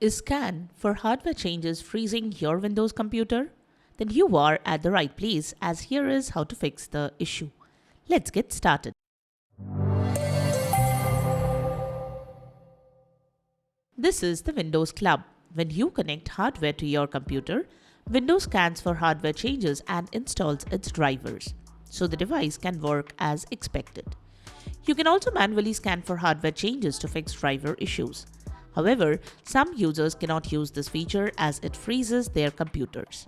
Is scan for hardware changes freezing your Windows computer? Then you are at the right place, as here is how to fix the issue. Let's get started. This is the Windows Club. When you connect hardware to your computer, Windows scans for hardware changes and installs its drivers, so the device can work as expected. You can also manually scan for hardware changes to fix driver issues. However, some users cannot use this feature as it freezes their computers.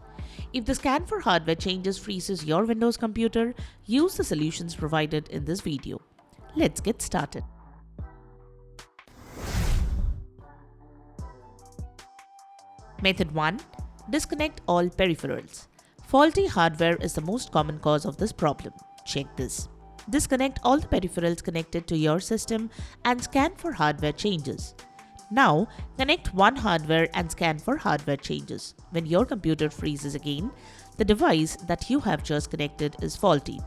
If the scan for hardware changes freezes your Windows computer, use the solutions provided in this video. Let's get started. Method 1. Disconnect all peripherals. Faulty hardware is the most common cause of this problem. Check this. Disconnect all the peripherals connected to your system and scan for hardware changes. Now, connect one hardware and scan for hardware changes. When your computer freezes again, the device that you have just connected is faulty.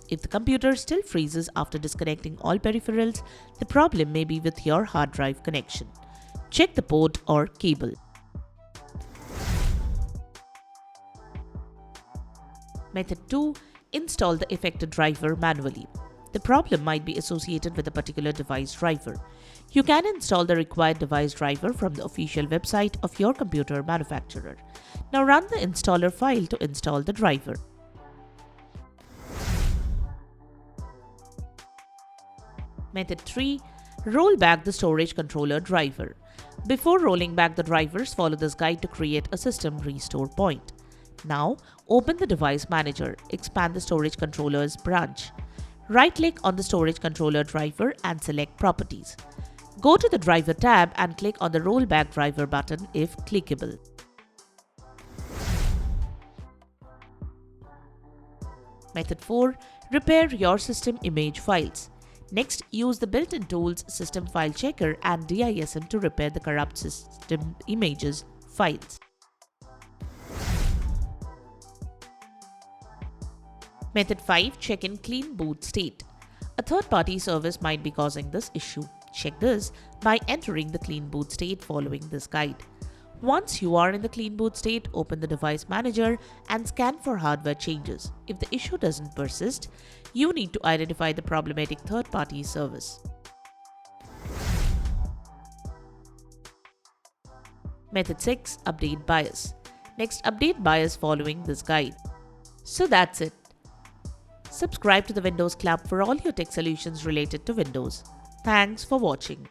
If the computer still freezes after disconnecting all peripherals, the problem may be with your hard drive connection. Check the port or cable. Method 2. Install the affected driver manually. The problem might be associated with a particular device driver. You can install the required device driver from the official website of your computer manufacturer. Now run the installer file to install the driver. Method 3. Roll back the storage controller driver. Before rolling back the drivers, follow this guide to create a system restore point. Now, open the device manager, expand the storage controller's branch. Right-click on the storage controller driver and select Properties. Go to the Driver tab and click on the Rollback Driver button if clickable. Method 4. Repair your system image files. Next, use the built-in tools System File Checker and DISM to repair the corrupt system images files. Method 5. Check in clean boot state. A third-party service might be causing this issue. Check this by entering the clean boot state following this guide. Once you are in the clean boot state, open the device manager and scan for hardware changes. If the issue doesn't persist, you need to identify the problematic third-party service. Method 6. Update BIOS. Next, update BIOS following this guide. So that's it. Subscribe to the Windows Club for all your tech solutions related to Windows. Thanks for watching.